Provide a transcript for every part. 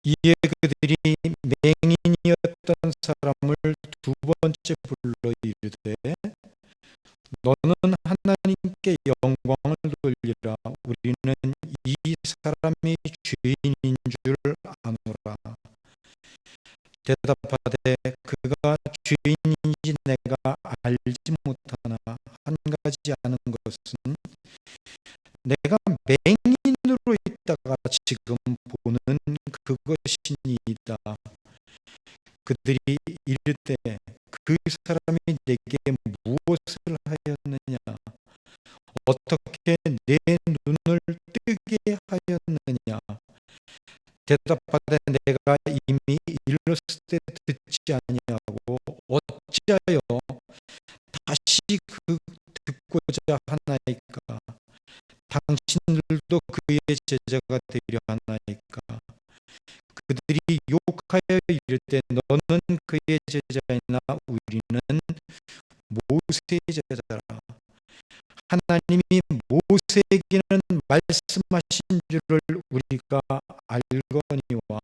이에 그들이 맹인이었던 사람을 두 번째 불러 이르되 너는 하나님께 영광을 돌리라. 우리는 이 사람이 죄인인 줄 아노라. 대답하되 그가 죄인인지 내가 알지 못하나 한 가지 아는 것은 내가 맹인으로 있다가 지금 보는 그것이니이다. 그들이 이르되 그 사람이 내게 무엇을 하였느냐? 어떻게 내 눈을 뜨게 하였느냐? 대답하되 내가 이미 일렀을 때 듣지 아니하고 어찌하여 다시 듣고자 하나이까? 당신들도 그의 제자가 되려 하나이까? 그들이 욕하여 이르되 너는 그의 제자이나 우리는 모세의 제자라. 하나님이 모세에게는 말씀하신 줄을 우리가 알거니와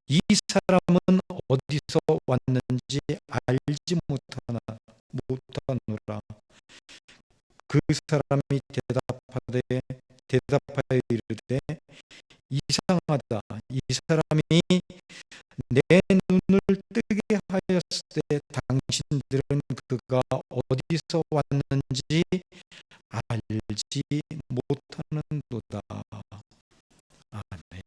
이 사람은 어디서 왔는지 알지 못하노라. 그 사람이 대답하여 이르되 이상하다. 이 사람이 내 눈을 뜨게 하였을 때 당신들은 그가 어디서 왔는지 알지 못하는도다. 아멘.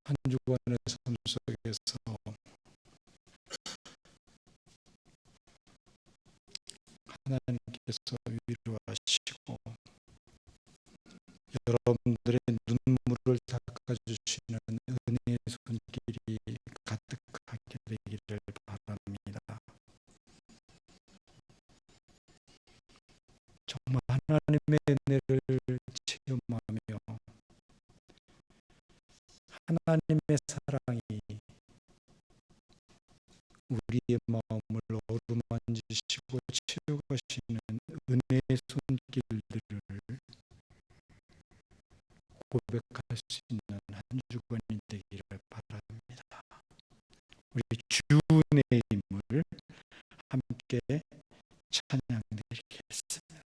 한 주간의 삶 속에서 하나님께서 위로하시고 여러분들의 눈물을 닦아주시는 은혜의 손길이 가득하게 되기를 바랍니다. 정말 하나님의 은혜를 체험하며 하나님의 사랑이 우리의 마음을 어루만지시고 채워가시는 은혜의 손길들을 고백할 수 있는 한 주간이 되기를 바랍니다. 우리 주의 힘을 함께 찬양드리겠습니다.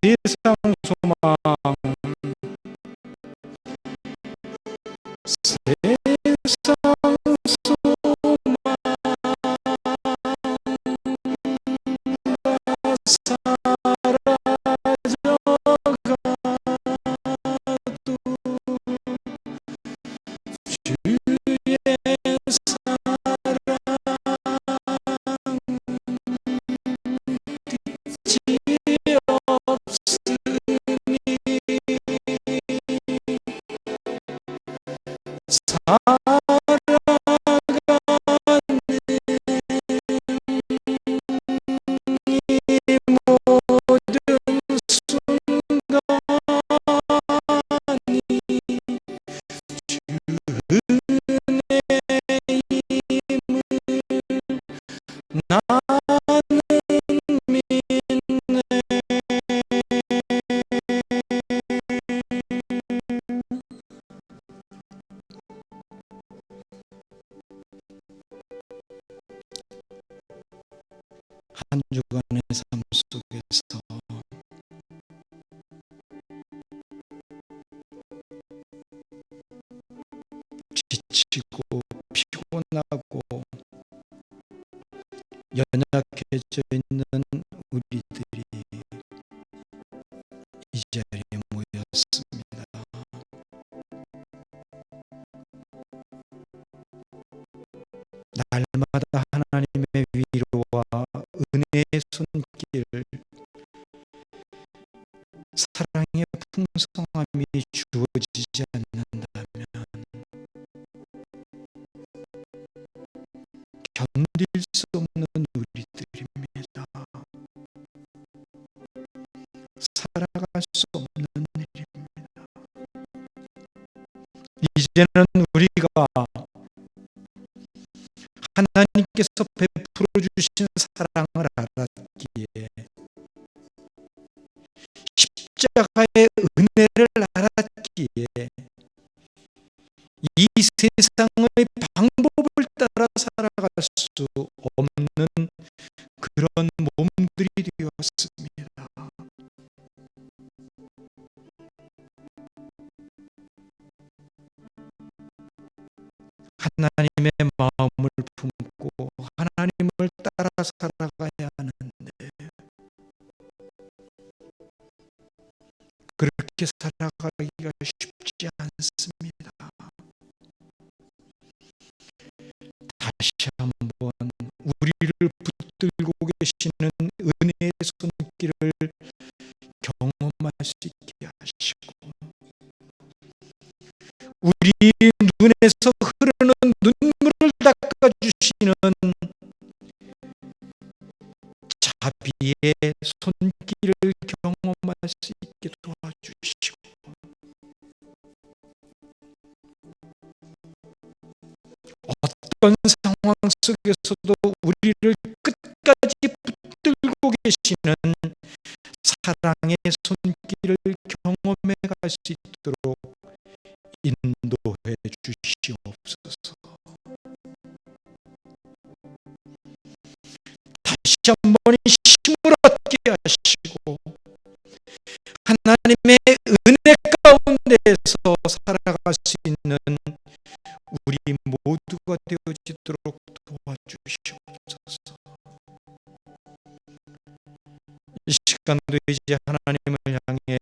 세상 소망 세상 한 주간의 삶 속에서 지치고 피곤하고 연약해져 있는 우리들이 이 자리에 모였습니다. 날마다 하나님의 위로와 은혜의 손길을, 사랑의 풍성함이 주어지지 않는다면 견딜 수 없는 우리들입니다. 살아갈 수 없는 일입니다. 이제는 우리가 하나님께서 베풀어 주신 사랑을 알았기에, 십자가의 은혜를 알았기에, 이 세상의 방법을 따라 살아갈 수 없는 그런 몸들이 되었습니다. 하나님의 마음을 품고 하나님을 따라 살아가야 하는데, 그렇게 살아가기가 쉽지 않습니다. 다시 한번 우리를 붙들고 계시는 은혜의 손길을 경험할 수 있게 하시고, 우리 눈에서 흐르는 눈물을 닦아주시는 자비의 손길을 경험할 수 있게 도와주시고, 어떤 상황 속에서도 우리를 끝까지 붙들고 계시는 사랑의 손길을 경험해 갈 수 있도록 인도해 주시옵소서. 다시 한번 힘을 얻게 하시고, 하나님의 은혜 가운데에서 살아갈 수 있는 우리 모두가 되어지도록 도와주시옵소서. 이 시간도 이제 하나님을 향해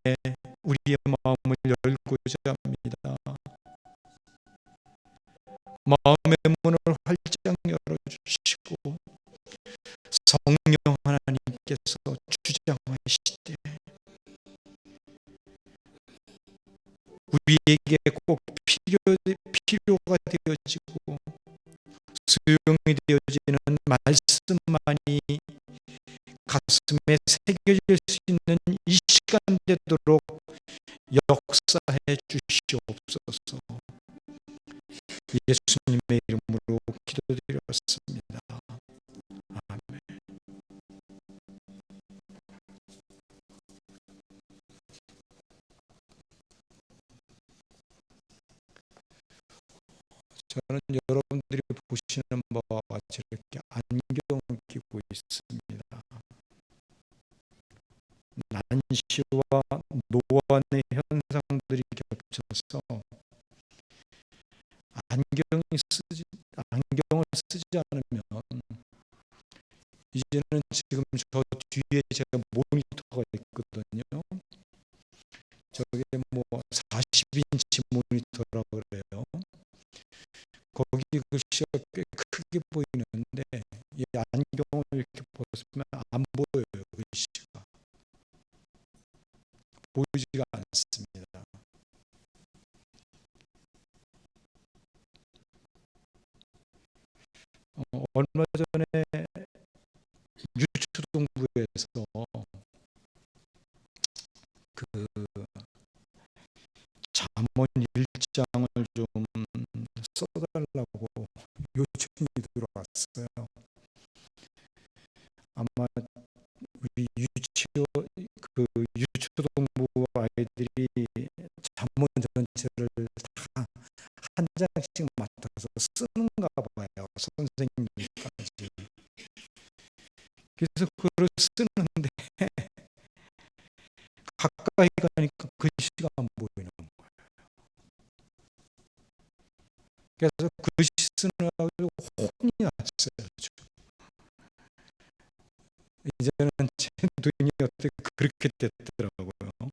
우리의 마음을 열고자 합니다. 마음의 문을 활짝 열어주시고, 성령 하나님께서 주장하시되 우리에게 꼭 필요가 되어지고 수용이 되어지는 말씀만이 가슴에 새겨질 수 있는 이 시간 되도록 역사해 주시옵소서. 예수님의 이름으로 기도드렸습니다. 아멘. 저는 여러분들이 보시는 바와 같이 이렇게 안경을 끼고 있습니다. 난시와 노안의 현상들이 겹쳐서 안경을 쓰지 않으면, 이제는 지금 저 뒤에 제가 모니터가 있거든요. 저게 뭐 40인치 모니터라 그래요. 거기 글씨가 꽤 크게 보이는데 이 안경을 이렇게 벗으면 안 보여요. 글씨가 보이지가 않습니다. 얼마 전에 유초동부에서 그 잠언 1장을 좀 써달라고 요청이 들어왔어요. 아마 우리 유초동부 아이들이 잠언 전체를 다 한 장씩 맡아서 쓰는가 봐요. 선생님까지. 그래서 글을 쓰는데 가까이 가니까 글씨가 안 보이는 거예요. 그래서 글씨 쓰느라고 혼이 났어요. 이제는 제 눈이 어떻게 그렇게 됐더라고요.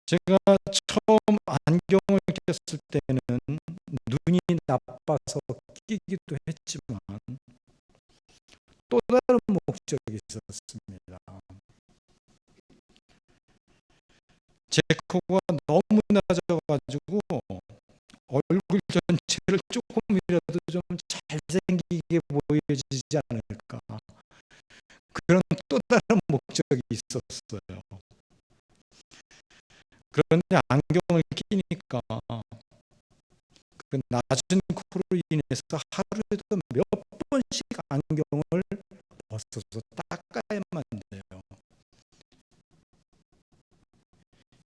제가 처음 안경을 꼈을 때는 눈이 나빠서 끼기도 했지만 또 다른 목적이 있었습니다. 제 코가 너무 낮아가지고 얼굴 전체를 조금이라도 좀 잘생기게 보여지지 않을까, 그런 또 다른 목적이 있었어요. 그런데 안경을 끼니까 그 낮은 코로 인해서 하루에도 몇 번씩 안경을 벗어서 닦아야만 돼요.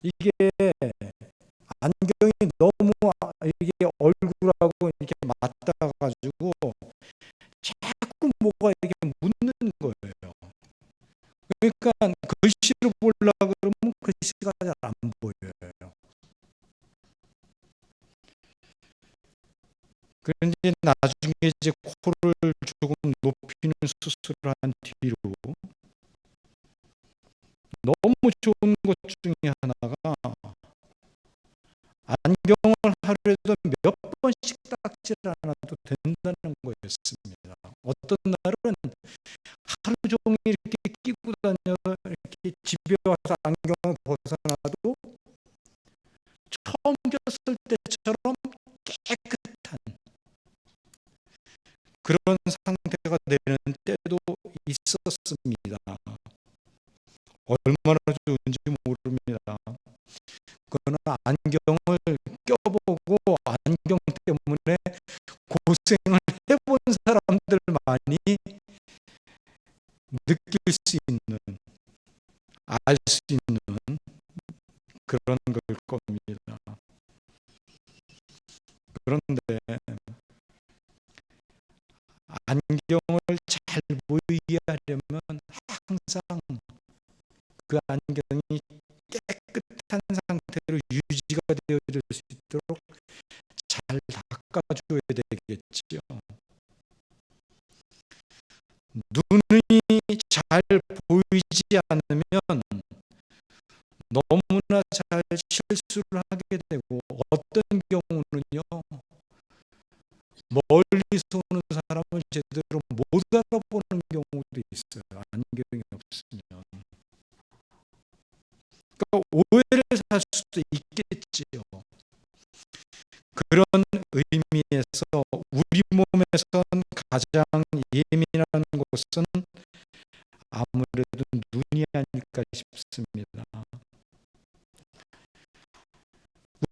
이게 안경이 너무 이게 얼굴하고 이렇게 맞닿아가지고 자꾸 뭐가 이렇게 묻는 거예요. 그러니까 글씨를 보려고 그러면 글씨가 잘 안 보여요. 그런데 나중에 이제 코를 조금 높이는 수술을 한 뒤로 너무 좋은 것 중에 하나가 안경을 하루에도 몇 번씩 닦지 않아도 된다는 거였습니다. 어떤 날은 하루 종일 이렇게 끼고 다녀서 이렇게 집에 와서 안경을 벗어나도 처음 꼈을 때처럼 깨끗한 그런 상태가 되는 때도 있었습니다. 얼마나 좋은지 모릅니다. 그거는 안경을 껴보고 안경 때문에 고생을 해본 사람들만이 느낄 수 있는, 알 수 있는 그런 걸 겁니다. 그런데 안경을 잘 보이게 하려면 항상 그 안경이 깨끗한 상태로 유지가 되어질 수 있도록 잘 닦아줘야 되겠죠. 눈이 잘 보이지 않으면 너무나 잘 실수를 하게 되고, 어떤 경우는요, 멀리서 오는 사람을 제대로 못 알아보는 경우도 있어요. 안경이 없으면. 그러니까 오해를 살 수도 있겠지요. 그런 의미에서 우리 몸에선 가장 예민한 곳은 아무래도 눈이 아닐까 싶습니다.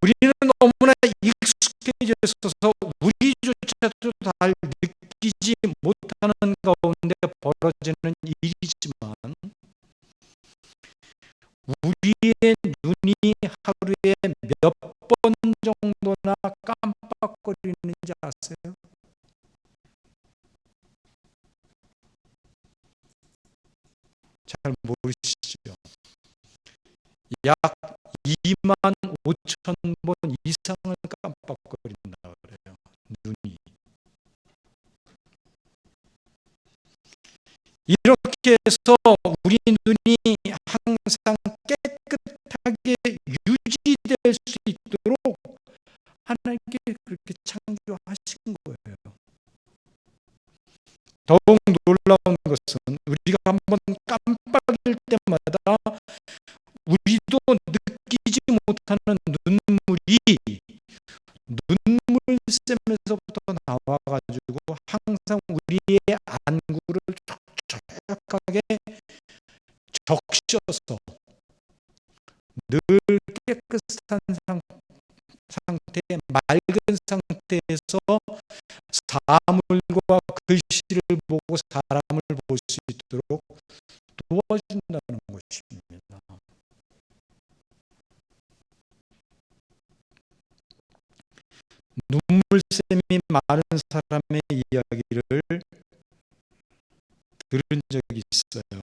우리는 너무나 익숙해져 있어서 우리조차도 잘 느끼지 못하는 가운데 벌어지는 일이지만, 우리의 눈이 하루에 몇 번 정도나 깜빡거리는지 아세요? 잘 모르시죠? 약 2만 5천 번 이상을 깜빡거린다 그래요. 눈이. 이렇게 해서 우리 눈이 항상 깨끗하게 유지될 수 있도록 하나님께 그렇게 창조하신 거예요. 더욱 놀라운 것은 우리가 한번 깜빡일 때마다 우리도 느끼지 못하는 눈물이 눈물샘에서부터 나와가지고 항상 우리의 안구를 촉촉하게 적셔서 늘 깨끗한 상태에, 맑은 상태에서 사물과 글씨를 보고 사람을 볼 수 있도록 도와준다는 것입니다. 눈물샘이 많은 사람의 이야기를 들은 적이 있어요.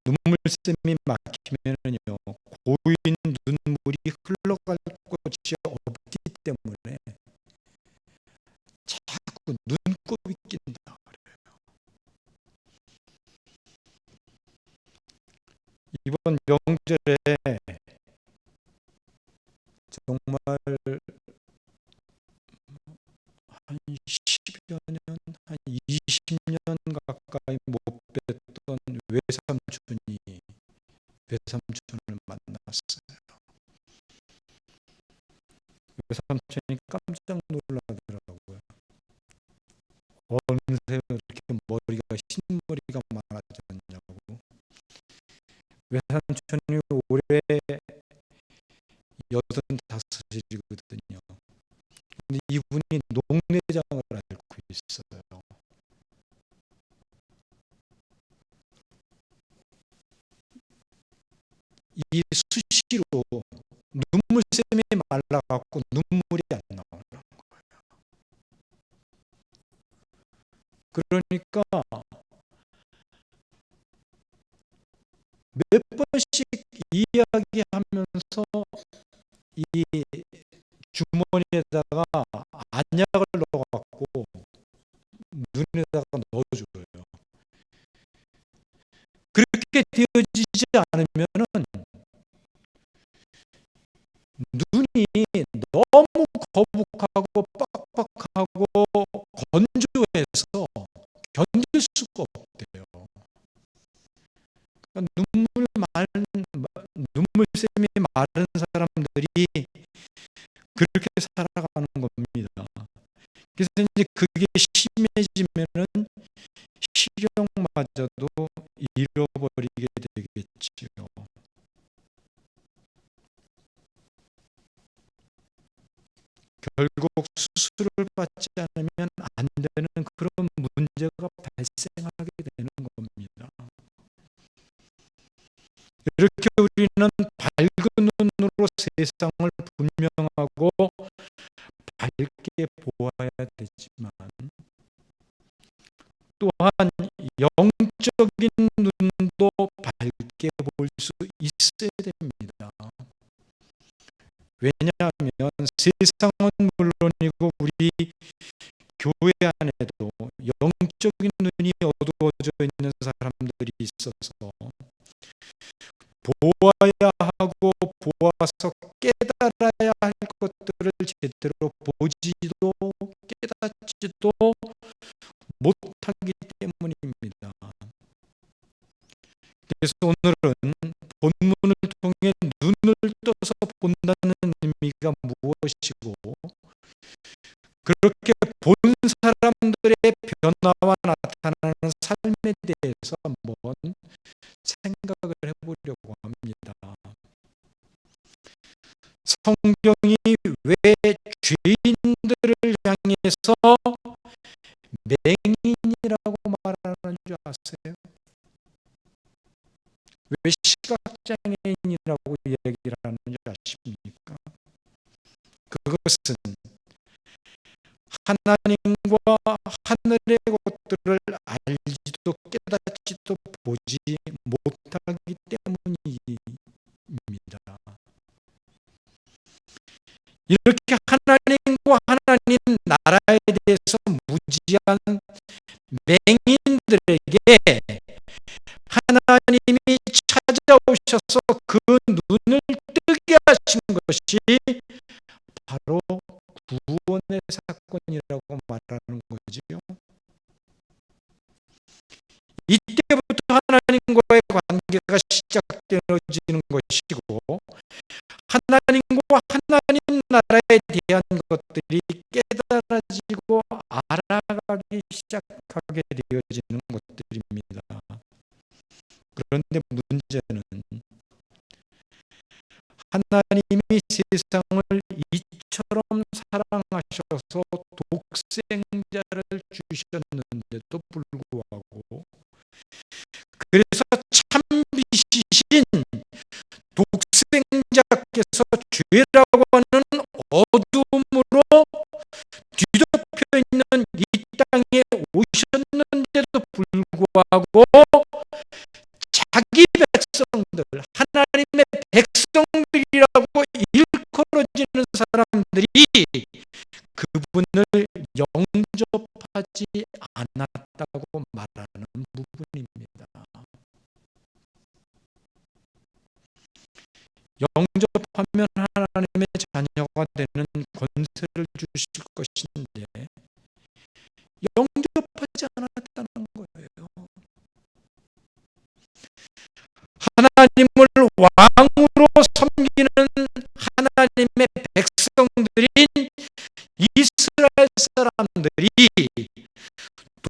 눈물샘이 막히면요, 고인 눈물이 흘러갈 곳이 없기 때문에 자꾸 눈곱이 낀다 그래요. 이번 명절에 정말 한 10여 년, 한 20년 가까이 못 뵀던 외삼촌을 만났어요. 외삼촌이 깜짝 놀라더라고요. 어느새 이렇게 흰머리가 많아졌냐고. 외삼촌이 올해 85이거든요. 근데 이분이 녹내장을 앓고 있어요. 이 수시로 눈물샘이 말라갖고 눈물이 안 나오는 거예요. 그러니까 몇 번씩 이야기하면서 이 주머니에다가 안약을 넣어갖고 눈에다가 넣어줘요. 그렇게 되어지지 않으면은 눈이 너무 거북하고 빡빡하고 건조해서 견딜 수가 없대요. 그러니까 눈물샘이 마른 사람들이 그렇게 살아가는 겁니다. 그래서 이제 그게 심해지면은 시력마저도 잃어버리게 되겠지요. 결국 수술을 받지 않으면 안 되는 그런 문제가 발생하게 되는 겁니다. 이렇게 우리는 밝은 눈으로 세상을 분명하고 밝게 보아야 되지만, 또한 영적인 눈도 밝게 볼 수 있어야 됩니다. 왜냐하면 세상은 물론이고 우리 교회 안에도 영적인 눈이 어두워져 있는 사람들이 있어서 보아야 하고 보아서 깨달아야 할 것들을 제대로 보지도 깨닫지도 못하기 때문입니다. 그래서 오늘은 본문을 통해 눈을 떠서 본다는 의미가 무엇이고, 그렇게 본 사람들의 변화와 나타나는 삶에 대해서 한번 생각을 해보려고 합니다. 성경이 왜 죄인들을 향해서 맹인이라고 말하는 줄 아세요? 왜 시각장애인이라고 얘기를 하는 줄 아십니까? 그것은 하나님과 하늘의 것들을 알지도 깨닫지도 보지 못하기 때문입니다. 이렇게 하나님과 하나님 나라에 대해서 무지한 맹인들에게 하나님이 찾아오셔서 그 눈을 뜨게 하신 것이 바로 구원의 사건이라고 말하는 거지요. 이때부터 하나님과의 관계가 시작되어지는 것이고, 하나님과 하나님 나라에 대한 것들이 깨달아지고 알아가기 시작하게 되어지는 것들입니다. 그런데 문제는 하나님이 세상을 이처럼 사랑하셔서 독생자를 주셨는데도 불구하고, 그래서 참비시신 독생자께서 죄라고 하는 어둠으로 불구하고 자기 백성들, 하나님의 백성들이라고 일컬어지는 사람들이 그분을 영접하지 않았다고 말하는 부분입니다. 영접하면 하나님의 자녀가 되는 권세를 주실 것인데 영접하지 않았다는 거예요. 하나님을 왕으로 섬기는 하나님의 백성들인 이스라엘 사람들이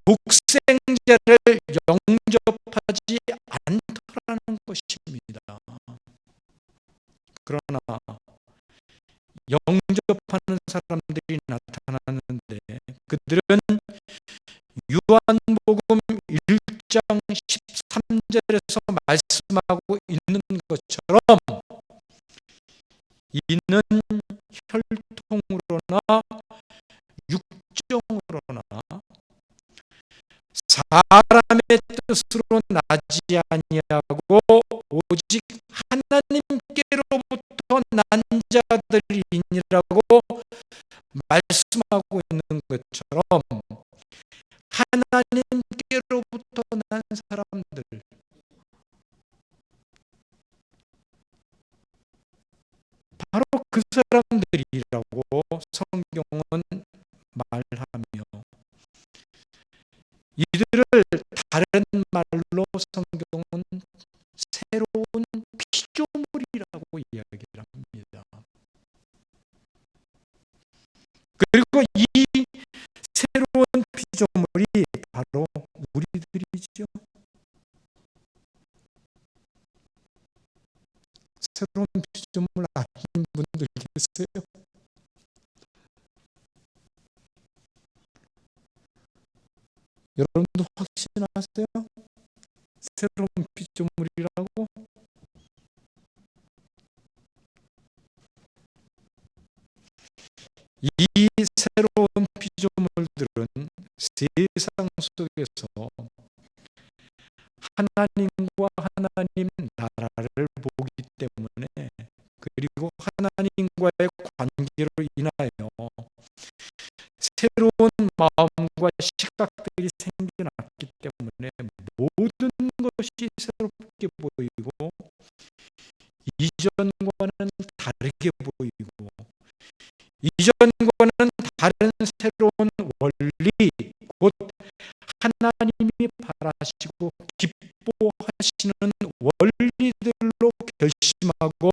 독생자를 영접하지 않더라는 것입니다. 그러나 영접하는 사람들이 나타나는데 그들은 요한복음 1장 13절에서 말씀하고 있는 것처럼 이는 혈통으로나 육정으로나 사람의 뜻으로 나지 아니하고 오직 하나님께로부터 난 자들이니라고 말씀하고 있는 것처럼 하나님께로부터 난 사람들, 바로 그 사람들이라고 성경은 말하며 이들을 다른 말로 성경은 새로운 피조물이라고 이야기를 합니다. 그리고 이 새로운 피조물이 바로 우리들이죠. 새로운 피조물 아닌 분들 계세요? 여러분도 확신하세요? 새로운 피조물이라고? 이 새로운 피조물들은 세상 속에서 하나님과 하나님 나라를 보기 때문에 그리고 하나님과의 관계로 인하여 새로운 마음과 시각들이 생겨났기 때문에 모든 것이 새롭게 보이고 이전과는 다르게 보이고 이전과는 다른 새로운 원리, 곧 하나님이 바라시고 기뻐하시는 원리들로 결심하고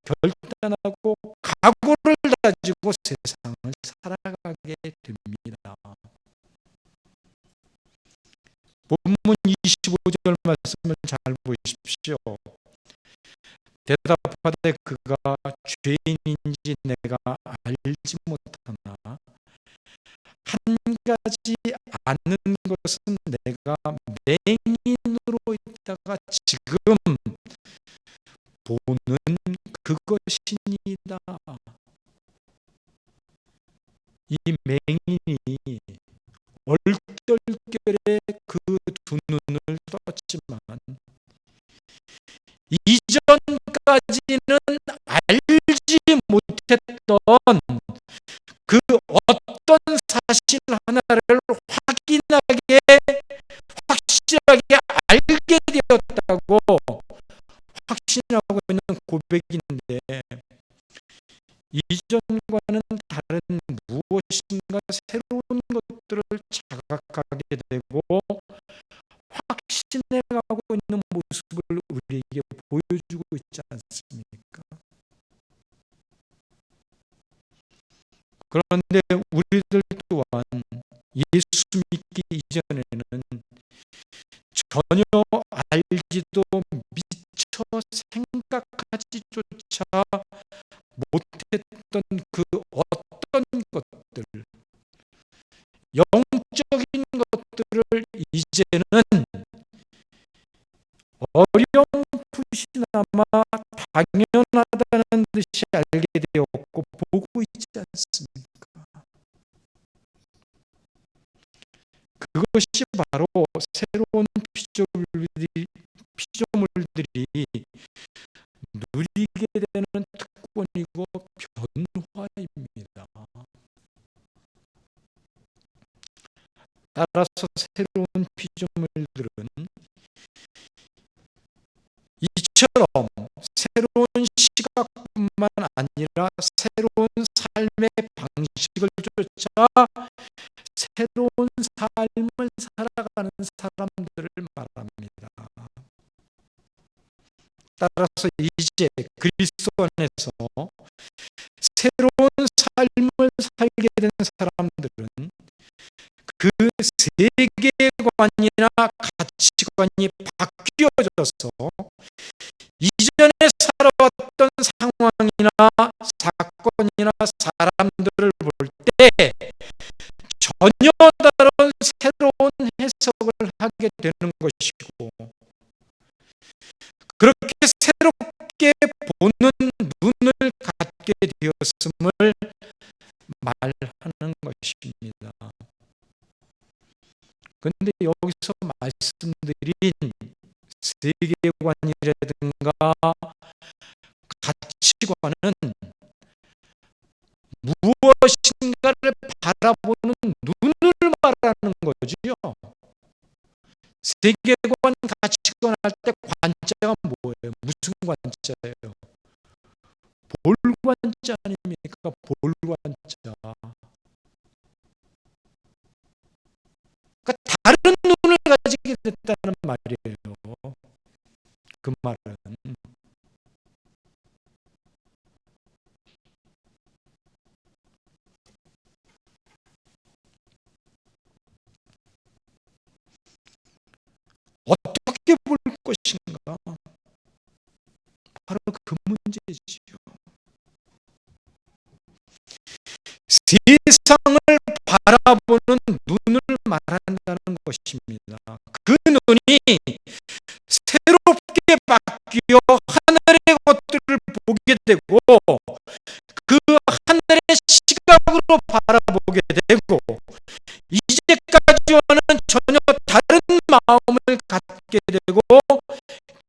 결단하고 각오를 가지고 세상을 살아가게 됩니다. 본문 25절 말씀을 잘 보십시오. 대답하되 그가 죄인인지 내가 알지 못하나 한 가지 아는 것은 내가 맹인으로 있다가 지금 보는 그것이니이다. 이 맹인이 얼떨결에 그 두 눈을 떴지만 이전까지는 알지 못했던 그 어떤 사실 하나를 확인하게 확실하게 알게 되었다고 확신하고 있는 고백인데 이전과는 다른 무엇인가 새로운 것들을 자각하게 되고 확신해가고 있는 모습을 우리에게 보여주고 있지 않습니까? 그런데 우리들 또한 예수 믿기 이전에는 전혀 알지도 미처 생각하지조차 못했던 그 어떤 것들, 영적인 것들을 이제는 어렴풋이나마 당연하다는 듯이 알게 되었고 보고 있지 않습니까? 그것이 바로 새로운 피조물들이 누리게 되는 특권이고 변화입니다. 따라서 새로운 피조물들은 이처럼 새로운 시각뿐만 아니라 새로운 삶의 방식을 쫓아 새로운 삶을 살아가는 사람들을 말합니다. 따라서 이제 그리스도 안에서 새로운 삶을 살게 된 사람들은 그 세계관이나 가치관이 바뀌어져서 이전에 살아왔던 상황이나 사건이나 사람들을 볼 때 전혀 다른 새로운 해석을 하게 되는 것이고, 그렇게 새롭게 보는 눈을 갖게 되었음을 말하는 것입니다. 그런데 여기서 말씀드린 세계관이라든가 가치관은 무엇인가를 바라보는 눈을 말하는 거지요. 세계관, 가치관 할 때 관자가 뭐예요? 무슨 관자예요? 볼관자 아닙니까? 볼관자. 그러니까 다른 눈을 가지게 됐다는 말이에요. 그 말은 어떻게 볼 것인가? 바로 그 문제지요. 세상을 바라보는 눈을 말한다는 것입니다. 그 눈이 새롭게 바뀌어 하늘의 것들을 보게 되고 그 하늘의 시각으로 바라보게 되고 이제까지와는 전혀 다른 마음을 갖게 되고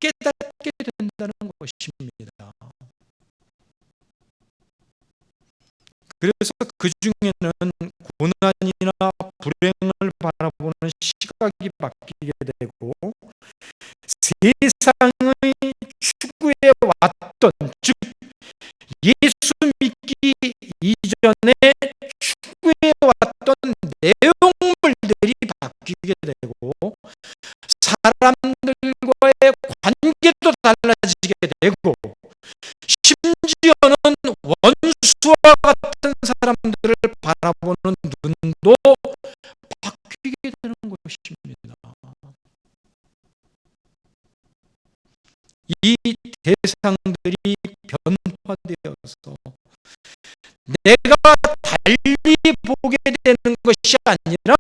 깨닫게 된다는 것입니다. 그래서 그 중에는 고난이나 불행을 바라보는 시각이 바뀌게 되고 세상의 추구해 왔던, 즉 예수 믿기 이전에 추구해 왔던 내용물들이 바뀌게 되고 사람들과의 관계도 달라지게 되고 심지어는 원수와 같은 사람들을 바라보는 눈도 바뀌게 되는 것입니다. 이 대상들이 변화되어서 내가 달리 보게 되는 것이 아니라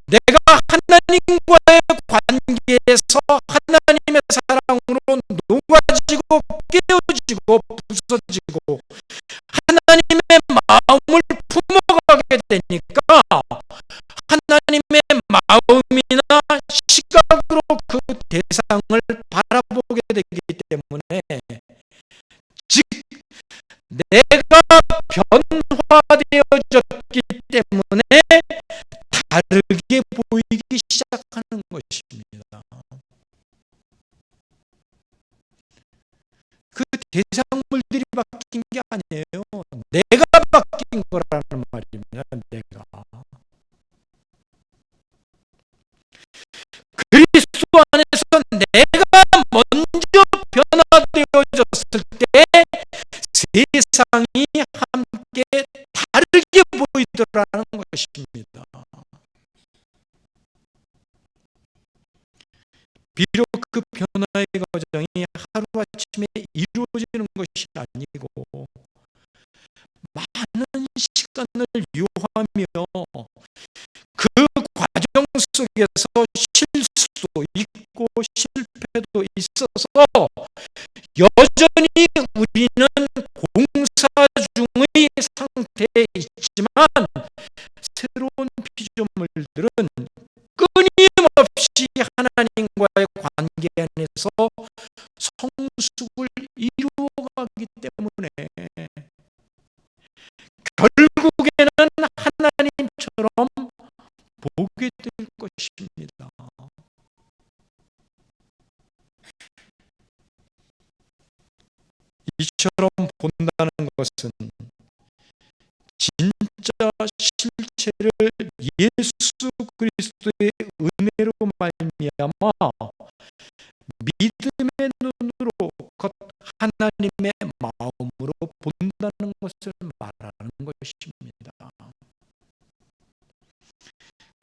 내가 하나님과의 관계에서 하나님의 사랑으로 녹아지고 깨어지고 부서지고 하나님의 마음을 품어가게 되니까 하나님의 마음이나 시각으로 그 대상을 바라보게 되기 때문에, 즉 내가 변화되어졌기 때문에 다르게 보이기 시작하는 것입니다. 그 대상물들이 바뀐 게 아니에요. 내가 바뀐 거라는 말입니다. 내가. 그리스도 안에서 내가 먼저 변화되어졌을 때 세상이 함께 다르게 보이더라는 것입니다. 비록 그 변화의 과정이 하루아침에 이루어지는 것이 아니고 많은 시간을 요하며 그 과정 속에서 실수도 있고 실패도 있어서 여전히 우리는 공사 중의 상태에 있지만 새로운 피조물 사람들은 끊임없이 하나님과의 관계 안에서 성숙을 이루어가기 때문에 결국에는 하나님처럼 보게 될 것입니다. 이처럼 본다는 것은 진짜 실체를 예수 그리스도의 은혜로 말미암아 믿음의 눈으로 곧 하나님의 마음으로 본다는 것을 말하는 것입니다.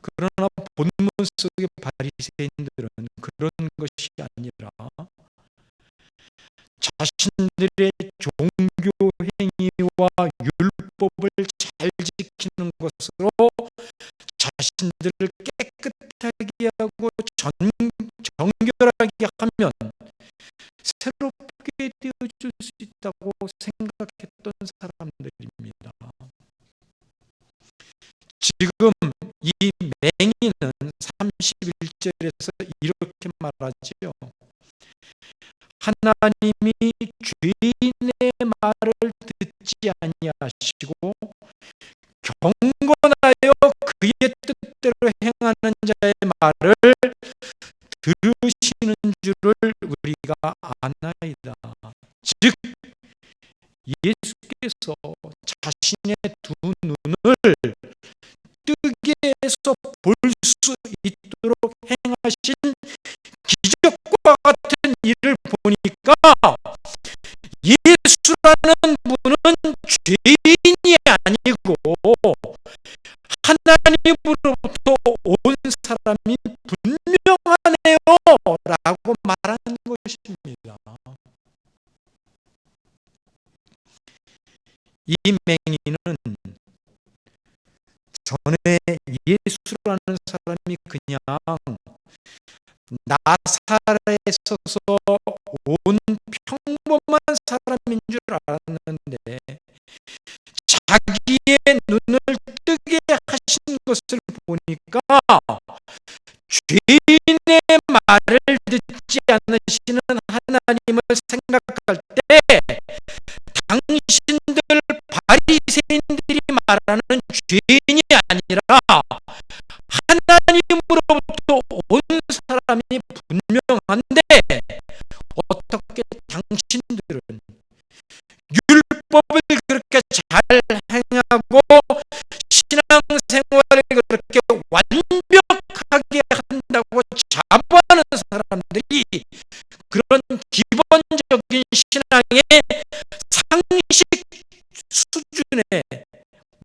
그러나 본문 속의 바리새인들은 그런 것이 아니라 자신들의 종교 행위와 율법을 잘 지키는 것으로 자신들을 깨끗하게 하고 정결하게 하면 새롭게 되어줄 수 있다고 생각했던 사람들입니다. 지금 이 맹인은 31절에서 이렇게 말하지요. 하나님이 죄인의 말을 듣지 아니하시고 경건하여 그의 뜻대로 행하는 자의 말을 들으시는 줄을 우리가 아나이다. 즉 예수께서 자신의 두 눈을 뜨게 해서 볼 수 있도록 행하신 기적과 같은 일을 보니까 예수라는 분은 죄인이 아니고 하나님으로부터 온 사람이 분명하네요 라고 말하는 것입니다. 이 맹인은 전에 예수라는 사람이 그냥 나사렛에 서서 온 평범한 사람인 줄 알았는데 자기의 눈을 뜨게 하신 것을 보니까 죄인의 말을 듣지 않으시는 하나님을 생각할 때 당신들 바리새인들이 말하는 죄인이 아니라 하나님으로부터 온 사람이 분명한데 어떻게 당신들은 율법을 그렇게 잘 행하고 신앙생활을 그렇게 완벽하게 한다고 자부하는 사람들이 그런 기본적인 신앙의 상식 수준의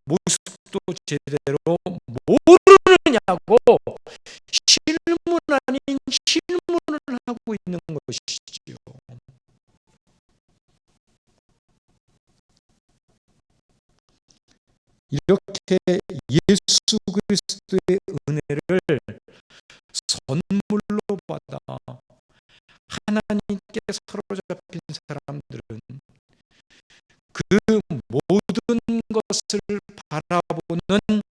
모습도 제대로 모르느냐고 실문 아닌 실문을 하고 있는 것이지요. 이렇게 예수 그리스도의 은혜를 선물로 받아 하나님께 사로잡힌 사람들은 그 모든 것을 바라보는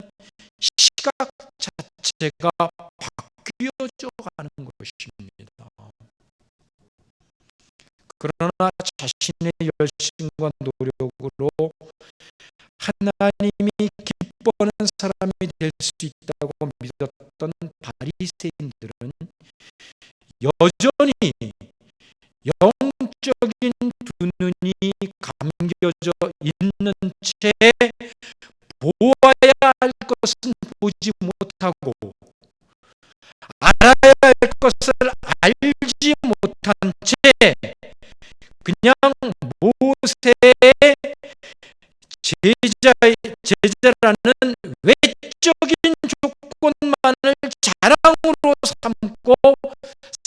시각 자체가 바뀌어져 가는 것입니다. 그러나 자신의 열심과 노력으로 하나님이 기뻐하는 사람이 될 수 있다고 믿었던 바리새인들은 여전히 영적인 두 눈이 감겨져 있는 채 보아야 할 것은 보지 못하고 알아야 할 것을 알지 못한 채 그냥 모세의 제자라는 외적인 조건만을 자랑으로 삼고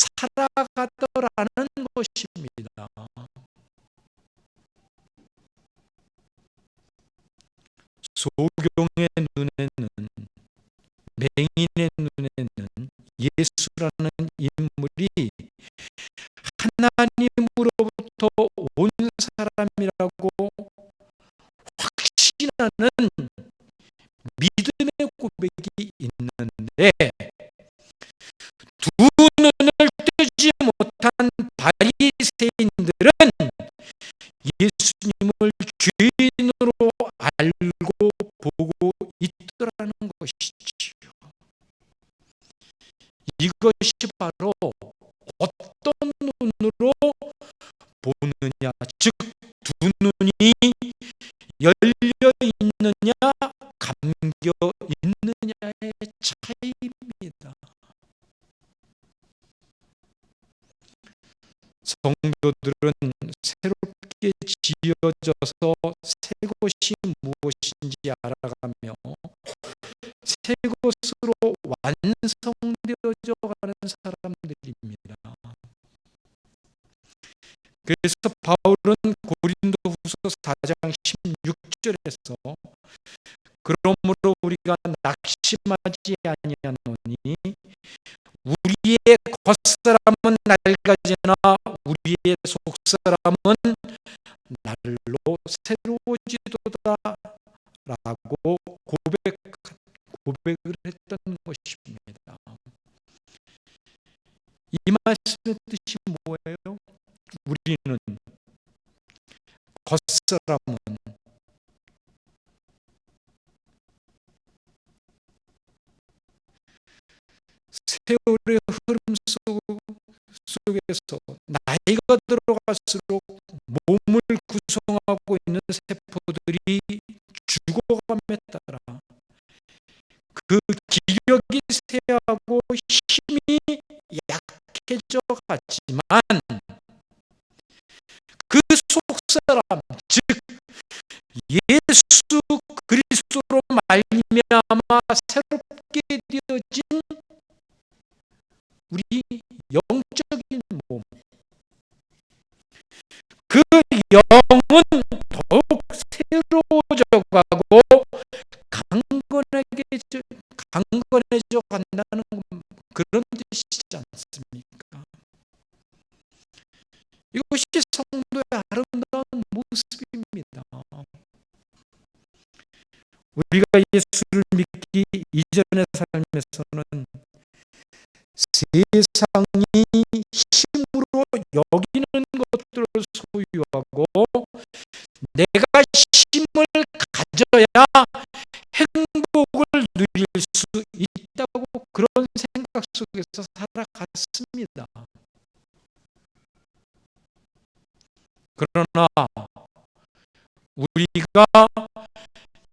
살아가더라는 것입니다. 소경의 눈에는 맹인의 눈에는 예수라는 인물이 하나님으로부터 온 사람이라고 확신하는 믿음의 고백이 있는데 두 눈을 뜨지 못한 바리새인들은 예수님을 죄인으로 알고 보고 있더라는 것이지요. 이것이 바로 어떤 눈으로 보느냐, 즉 두 눈이 열려 있느냐 감겨 있느냐의 차이입니다. 성도들은 새롭게 지어져서 새 것이 무엇인지 알아가며 새 것으로 완성되어져 가는 사람들입니다. 그래서 바울은 고린도후서 4장 16절에서 그러므로 우리가 낙심하지 아니하노니 우리의 겉사람은 낡아지나 우리의 속사람은 날로 새로워지도다 라고 고백을 했던 것입니다. 이 말씀의 뜻이 뭐예요? 우리는 겉사람은 세월의 흐름 속에서 나이가 들어갈수록 몸을 구성하고 있는 세포들이 죽어감에 따라 그 기력이 쇠하고 힘이 약해져 가지만 그 속사람, 즉 예수 그리스도로 말미암아 새롭게 되어진 우리 영적인 몸, 그 영은 더욱 새로워져 가고 강건해져 간다는 그런 뜻이지 않습니까? 이것이 성도의 아름다운 모습입니다. 우리가 예수를 믿기 이전의 삶에서는 세상이 힘으로 여기는 것들을 소유하고 내가 힘을 가져야 행복을 누릴 수 있다고 그런 생각 속에서 살아갔습니다. 그러나 우리가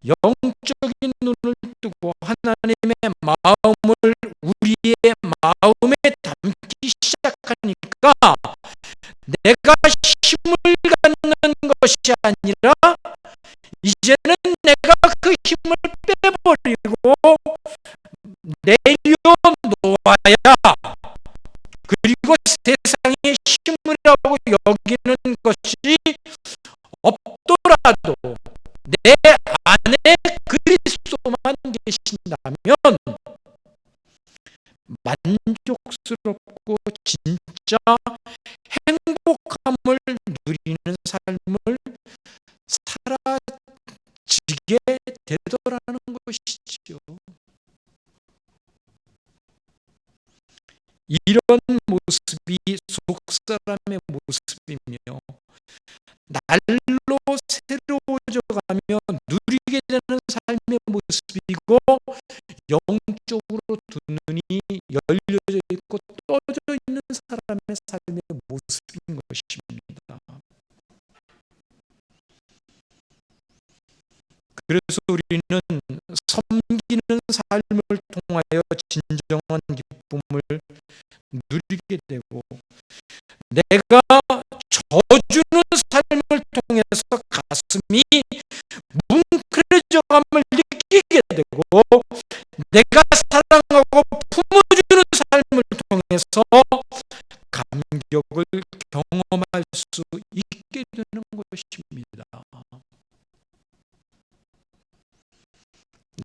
영적인 눈을 뜨고 하나님의 마음을 우리의 마음에 담기 시작하니까 내가 힘을 갖는 것이 아니라 이제는 내가 그 힘을 빼버리고 내려놓아야, 그리고 세상의 힘이라고 여기는 것이 없더라도 내 안에 그리스도만 계신다면 만족스럽고 진짜 행복함을 누리는 삶을 살아지게 되더라는 것이지요. 이런 모습이 속사람의 모습이며 날로 새로워져 가며 누리게 되는 삶의 모습이고 영적으로 두 눈이 열려져 있고 떠져 있는 사람의 삶의 모습인 것입니다. 그래서 우리는 섬기는 삶을 통하여 진정한 기쁨을 누리게 되고 내가 져주는 삶을 통해서 가슴이 뭉클해져감을 느끼게 되고 내가 사랑하고 품어주는 삶을 통해서 감격을 경험할 수 있게 되는 것입니다.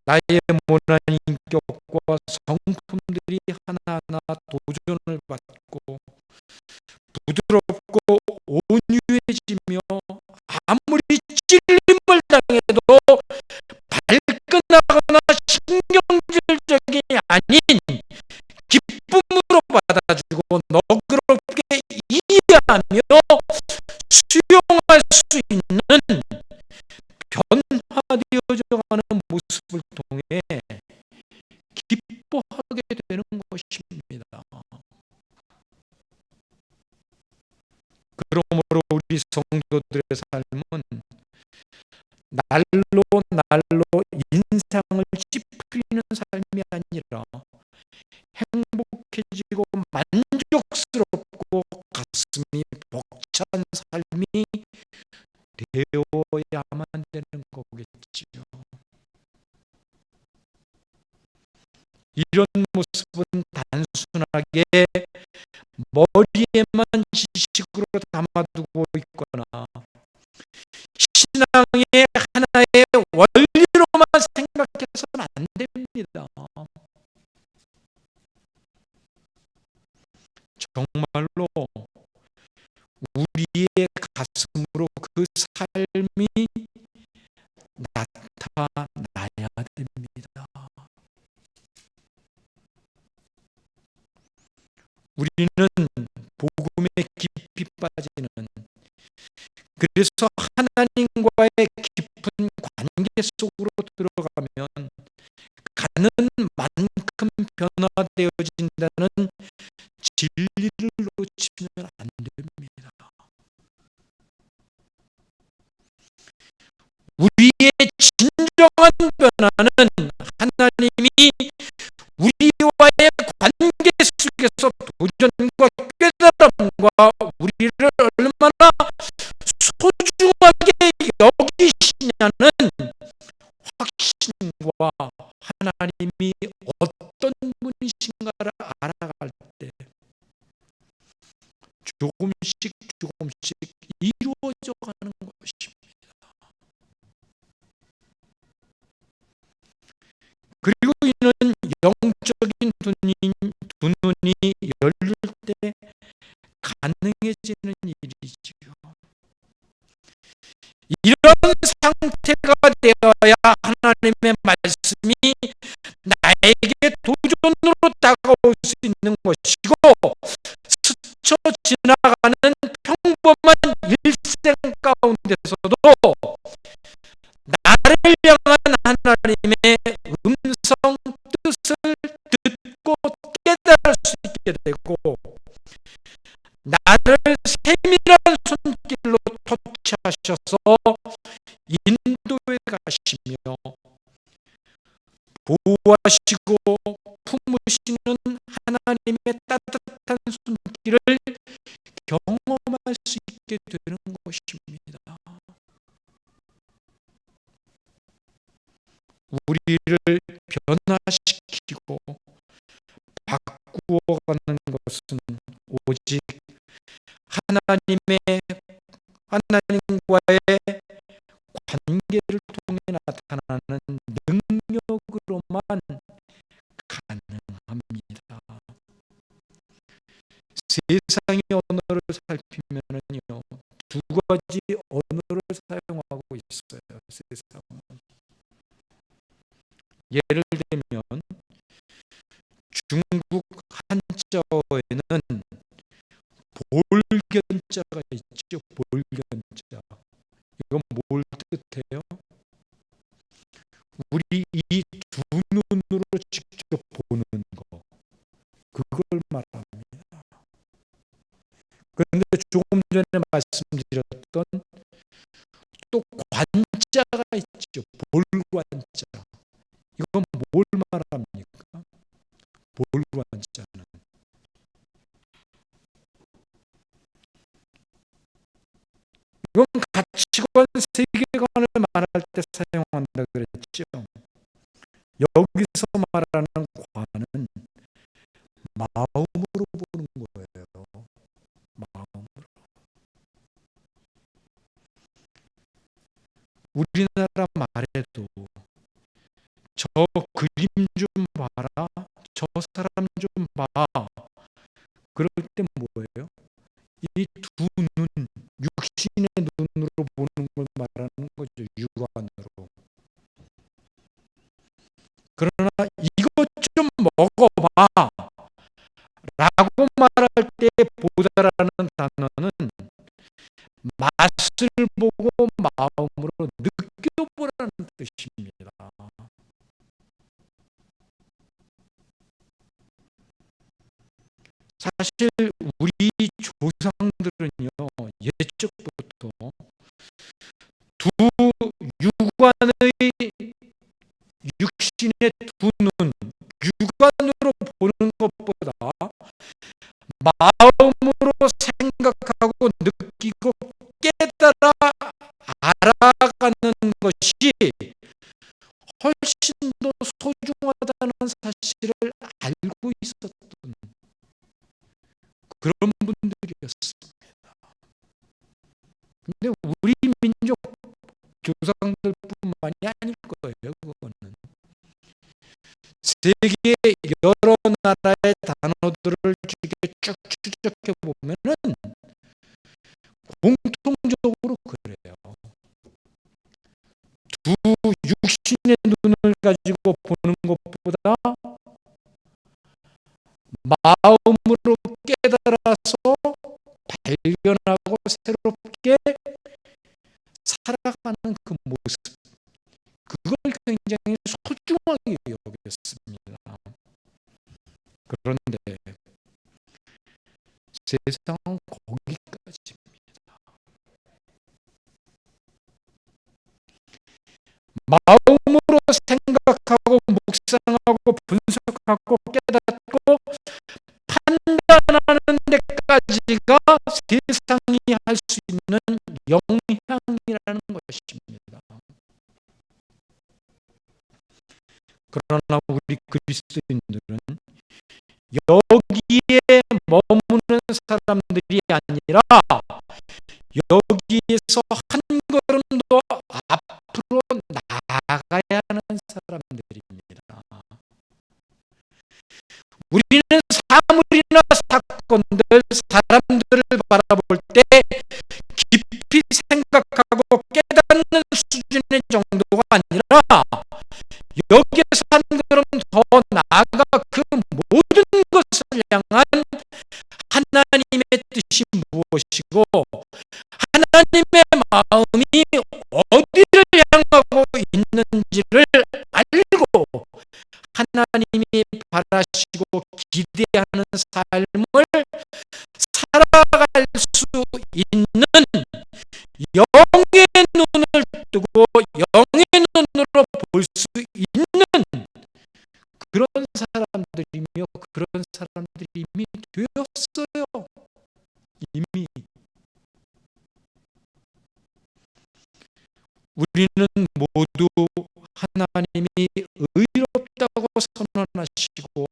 나의 모난 인격과 성품들이 하나하나 도전을 받고 부드럽고 온유해지며 아무리 찔림을 당해도 발끈하거나 신경질적이 아닌 수용할 수 있는 변화되어져 가는 모습을 통해 기뻐하게 되는 것입니다. 그러므로 우리 성도들의 삶은 날로 날로 인상을 찌푸리는 삶이 아니라 행복해지고 만족스럽고 가슴이 벅찬 삶이 되어야만 되는 거겠지요. 이런 모습은 단순하게 머리에만 지식으로 담아두고 있거나 신앙의 하나의 원리로만 생각해서는 안 됩니다. 정말로 우리의 가슴으로 그 삶이 나타나야 됩니다. 우리는 복음에 깊이 빠지는, 그래서 하나님과의 깊은 관계 속으로 들어가면 가는 만큼 변화되어진다는 진리를 놓치면 안 됩니다. 우리의 진정한 변화는 하나님이 우리와의 관계 속에서 도전과 깨달음과 우리를 얼마나 소중하게 여기시냐는 확신과 하나님이 어떤 분이신가를 알아갈 때 조금씩 이루어져 가는 것입니다. 그리고 이는 영적인 두 눈이 열릴 때 가능해지는 일이지요. 이런 상태가 되어야 하나님의 말씀이 나에게 도전으로 다가올 수 있는 것이고, 스쳐 지나가는 평범한 일생 가운데서도 나를 향한 하나님의 음성 뜻을 듣고 깨달을 수 있게 되고, 나를 세밀한 손길로 터치하셔서 인도해 가시며 보호하시고 품으시는 하나님의 따뜻한 손길을 경험할 수 있게 되는 것입니다. 우리를 변화시키고 바꾸어가는 것은 오직 하나님과의 관계를 통해 나타나는 능력으로만 가능합니다. 세상의 언어를 살피면요, 두 가지 언어를 사용하고 있어요. 세상은. 예를 들면 중국 한자어에는 볼견자가 있죠. 볼견자. 이건 뭘 뜻해요? 우리 이 두 눈으로 직접 보는 거, 그걸 말합니다. 그런데 조금 전에 말씀드렸던 또 관자가 있죠. 볼관자. 이건 뭘 말합니까? 볼관자는 이건 가치관, 세계관을 말할 때 사용한다 그랬죠. 여기서 말하는 관은 마음으로 보는 거예요. 마음으로. 우리나라 말에도 저 그림 좀 봐라, 저 사람 좀 봐, 그럴 때 뭐예요? 이 두 눈, 육신의 눈으로 보는 걸 말하는 거죠. 육안으로. 그러나 이것 좀 먹어봐 라고 말할 때 보다라는 단어는 맛을 보고 마음으로 느껴보라는 뜻입니다. 사실 우리 조상들은요, 옛적부터 두 육안의 육신의 두 눈, 육안으로 보는 것보다 마음으로 생각하고 느끼고 깨달아 알아가는 것이 훨씬 더 소중하다는 사실을 알고 있었던 그런 분들이었습니다. 근데 우리 민족 조상들뿐만이 아닐 거예요. 그거는 세계 여러 나라의 단어들을 이렇게 쭉 추적해 보면은 공통적으로 그래요. 두 육신의 눈을 가지고 보는 것보다 마음으로 깨달아서 발견하고 새롭게 살아가는 그 모습, 그걸 굉장히 소중하게 여겼습니다. 그런데 세상은 거기까지입니다. 마음으로 생각하고 묵상하고 분석하고 깨닫고 판단하는 데까지가 세상이 할 수 있는 영향이라는 것입니다. 그러나 우리 그리스도인들은 여기에 머무는 사람들이 아니라 여기에서 한 걸음 더 앞으로 나아가야 하는 사람들입니다. 우리는 사물이나 사건들, 사람들을 바라볼 때 깊이 생각하고 깨닫는 수준의 정도가 아니라 여기에서 한 걸음 더 나아가 그 모든 것을 향한 하나님의 뜻이 무엇이고 하나님의 마음이 어디를 향하고 있는지를 알고 하나님이 바라시고 기대하는 삶을 살아갈 수 있는 영의 눈을 뜨고 영의 눈으로 볼 수 있는 그런 사람들이며 그런 사람들이 이미 되었어요. 이미 우리는 모두 하나님이 의롭다고 선언하시고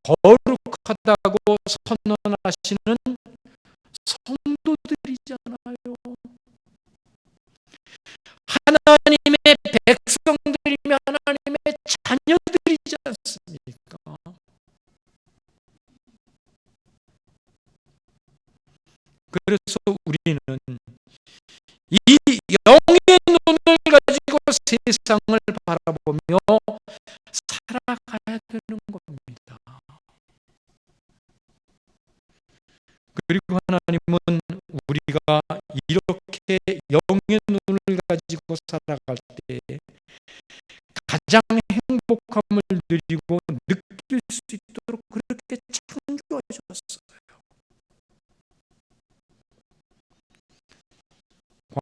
거룩하다고 선언하시는 성도들이잖아요. 하나님의 백성들이며 하나님의 자녀들이지 않습니까? 그래서 우리는 이 영의 눈을 가지고 세상을 바라보며 살아가야 되는 겁니다. 그리고 하나님은 우리가 이렇게 영의 눈을 가지고 살아갈 때 가장 행복함을 누리고 느낄 수 있도록 그렇게 창조하셨어요.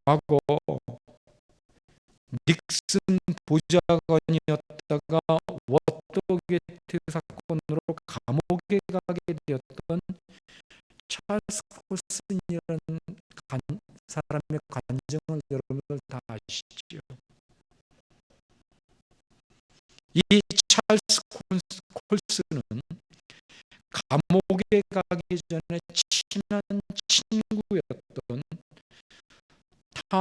과거 닉슨 보좌관이었다가 워터게이트 사건으로 감옥에 가게 되었던 찰스 콜슨이라는 사람의 간증을 여러분들 다 아시죠? 이 찰스 콜슨은 감옥에 가기 전에 친한 친구였던 탐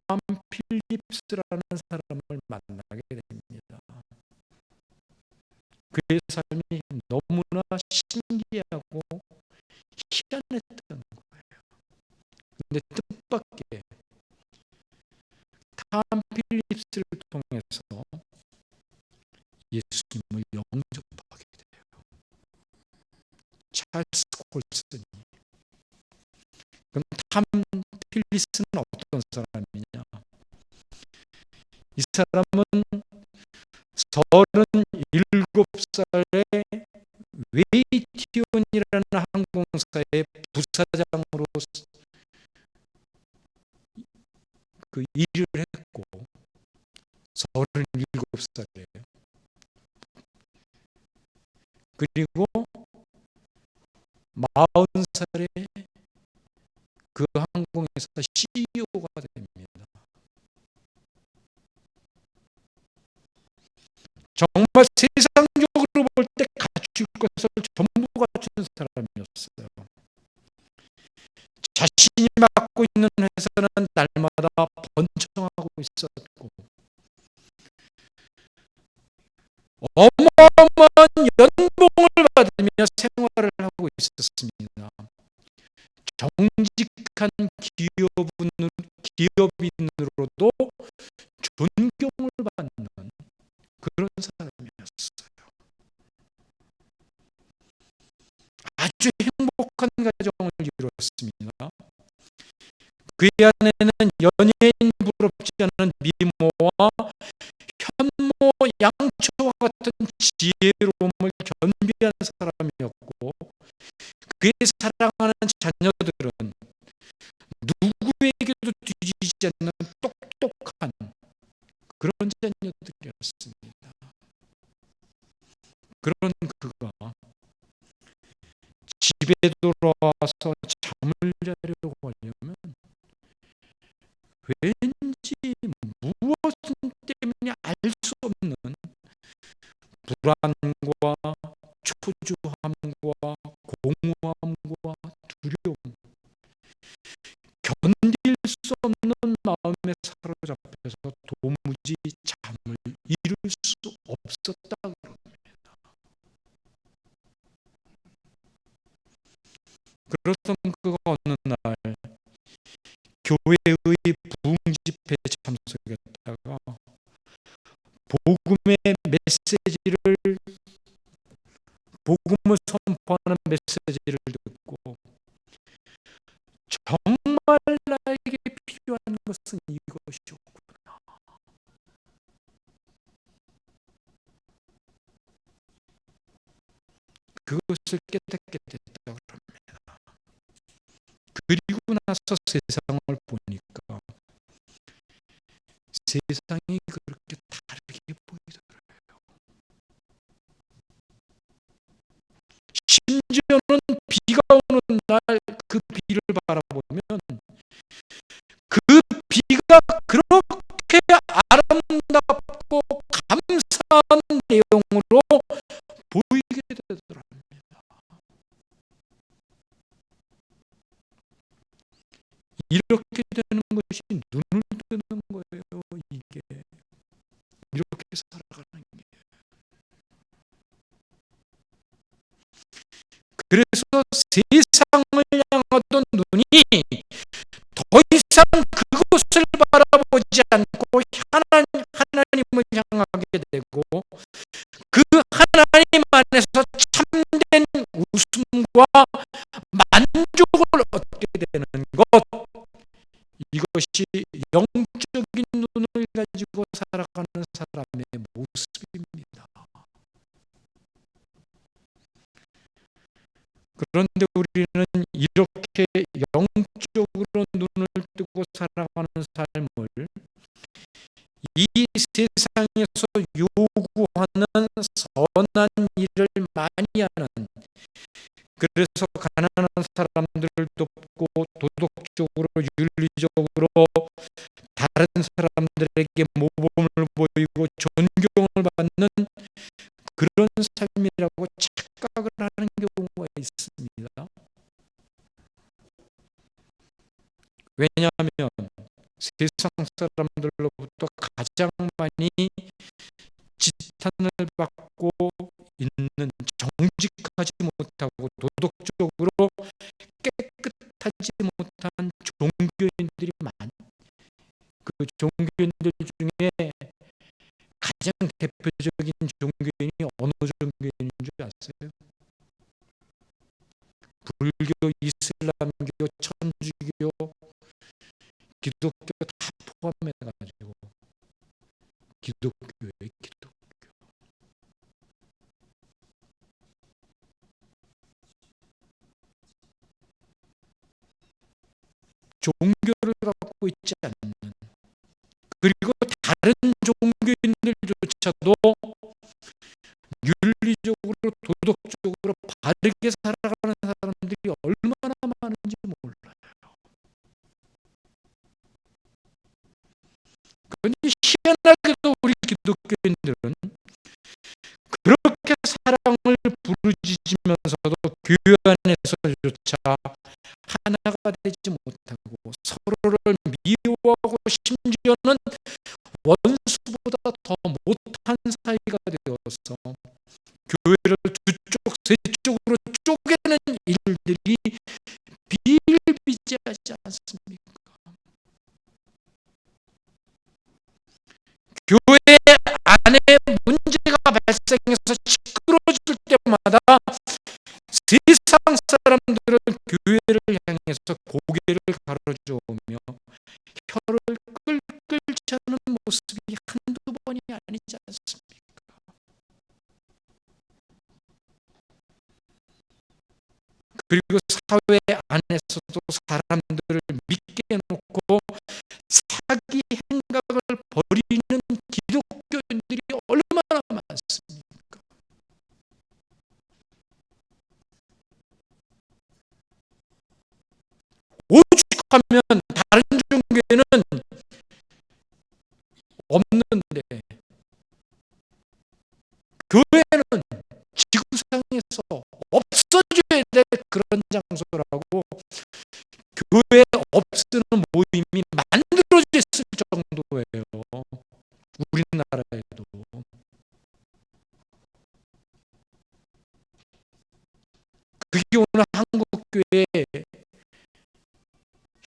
필립스라는 사람을 만나게 됩니다. 그의 삶이 너무나 신기하고 희한했던 거예요. 근데 뜻밖의 탐 필립스를 통해서 예수님을 영접하게 돼요. 찰스 콜슨이. 그럼 탐 다윗은 어떤 사람이냐? 이 사람은 37살에 웨이티온이라는 항공사의 부사장으로 그 일을 했고 37살이에요. 그리고 40살에 그 항공회사 CEO가 됩니다. 정말 세상적으로 볼 때 갖출 것을 전부 갖춘 사람이었어요. 자신이 맡고 있는 회사는 날마다 번창하고 있었고 어마어마한 연봉을 받으며 생활을 하고 있었습니다. 정직한 기업인으로도 존경을 받는 그런 사람이었어요. 아주 행복한 가정을 이루었습니다. 그 안에는 연예인 부럽지 않은 미모와 현모 양처와 같은 지혜로움을 겸비한 사람이었고 그의 사랑하는 자녀들은 누구에게도 뒤지지 않는 똑똑한 그런 자녀들이었습니다. 그런 그가 집에 돌아와서 잠을 자려고 하려면 왠지 무엇 때문에 알 수 없는 불안과 초조함과 공허함과 두려움, 견딜 수 없는 마음에 사로잡혀서 도무지 잠을 이룰 수 없었다고 합니다. 그렇던 그가 어느 날 교회의 부흥 집회에 참석했다가 복음을 선포하는 메시지를 듣고 정말 나에게 필요한 것은 이것이었구나. 그것을 깨닫게 됐다고 합니다. 그리고 나서 세상을 보니까 세상이 그렇게 다르게 보이더라고요. 심지어는 비가 오는 날 그 비를 바라보면 그 비가 그렇게 아름답고 감사한 내용으로 보이게 되더랍니다. 이렇게 되는 것이 눈을 뜨는 거예요. 이게 이렇게 살아가는 게. 그래서 세상을 향하던 눈이 더 이상 그곳을 바라보지 않고 하나님을 향하게 되고 그 하나님 안에서 참된 웃음과 만족을 얻게 되는 것, 이것이 영적인 눈을 가지고 살아가는 사람의 모습입니다. 그런데 우리는 이렇게 영적으로 눈을 뜨고 살아가는 삶을 이 세상에서 요구하는 선한 일을 많이 하는, 그래서 가난한 사람들을 돕고 도덕적으로 윤리적으로 다른 사람들에게 모범을 보이고 존경을 받는 그런 삶이라고 착각을 하는 경우가 있습니다. 왜냐하면 세상 사람들로부터 가장 많이 지탄을 받고 있는, 정직하지 못하고 도덕적으로 깨끗하지 못한 종교인들이 그 종교인들 중에 가장 대표적인 종교인이 어느 종교인인 줄 아세요? 불교, 이슬람교, 천주교, 기독교 다 포함해가지고 기독교에 기독교. 종교를 갖고 있지 않는, 그리고 다른 종교인들조차도 윤리적으로 도덕적으로 바르게 살아가는 사람들이 얼마나 많은지 몰라요. 그런데 희한하게도 우리 기독교인들은 그렇게 사랑을 부르짖으면서도 교회 안에서조차 하나가 되지 못하고 서로를 미워하고 심지어는 원수보다 더 못한 사이가 되어서 교회를 두쪽 세쪽으로 쪼개는 일들이 비일비재하지 않습니까? 교회 안에 문제가 발생해서 시끄러질 때마다 세상 사람들은 교회를 향해서 고개를 가로저으며 혀를 끌끌 차는 모습이 한두 번이 아니지 않습니까? 그리고 사회 안에서도 사람들을 믿게 놓고 사기 행각을 벌이는 기독교인들이 얼마나 많습니까? 오죽하면 다른 종교에는 없는데 교회는 지구상에서 없어져야 될 그런 장소라고 교회 없으는 모임이 만들어져 있을 정도예요. 우리나라에도. 그게 오늘 한국교회의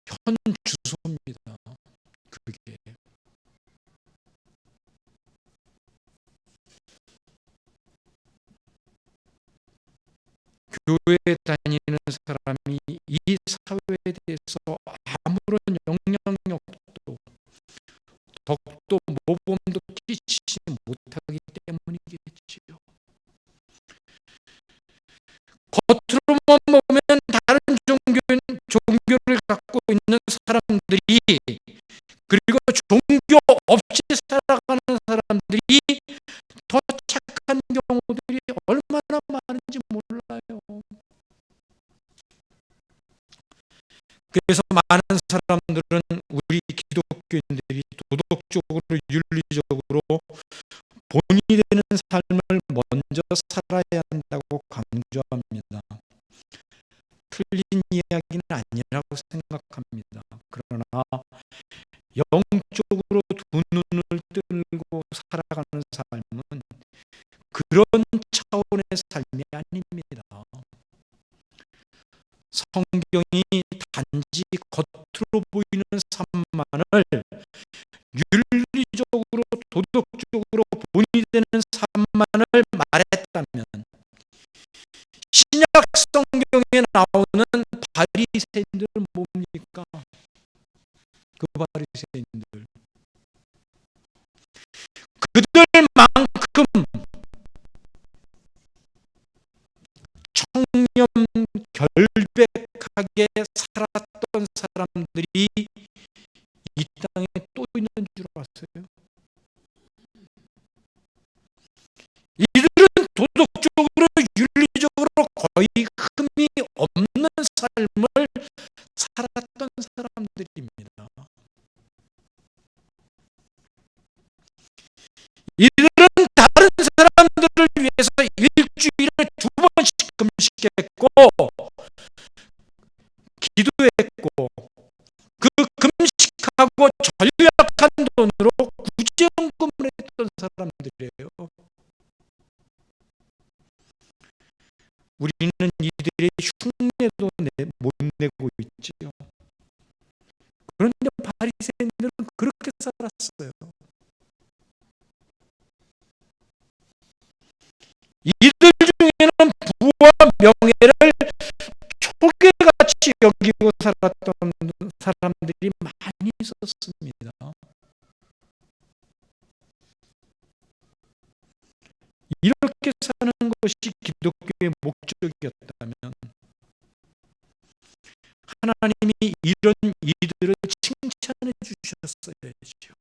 현 주소입니다. 그게. 교회에 다니는 사람이 이 사회에 대해서 아무런 영향력도 덕도 모범도 끼치지 못하기 때문이겠지요. 겉으로만 보면 다른 종교를 갖고 있는 사람들이, 그리고 종교 없이 살아가는 사람들이 더 착한 경우들이 얼마나 많은지 몰라요. 그래서 많은 사람들은 우리 기독교인들이 도덕적으로 윤리적으로 본이 되는 삶을 먼저 살아야 한다고 강조합니다. 틀린 이야기는 아니라고 생각합니다. 그러나 영적으로 두 눈을 뜨고 살아가는 삶은 그런 차원의 삶이 아닙니다. 성경이 단지 겉으로 보이는 삶만을 윤리적으로 도덕적으로 본이 되는 삶만을 말했다면 신약 성경에 나오는 바리새인들은 뭡니까? 그 바리새인들, 그들만큼 청렴 결백하게 살았던 사람들이 이 땅에 또 있는 줄 아세요? 이들은 도덕적으로 윤리적으로 거의 흠이 없는 삶을 살았던 사람들입니다. 이들은 다른 사람들을 위해서 일주일에 2번씩 금식했고 기도했고, 그 금식하고 절약한 돈으로 구제연금을 했던 사람들이에요. 우리는 이들의 흉내도 못 내고 있지요. 그런데 바리새인들은 그렇게 살았어요. 이들 중에는 부와 명예를 초계같이 여기고 살았던 사람들이 많이 있었습니다. 이렇게 사는 것이 기독교의 목적이었다면 하나님이 이런 이들을 칭찬해 주셨어야죠.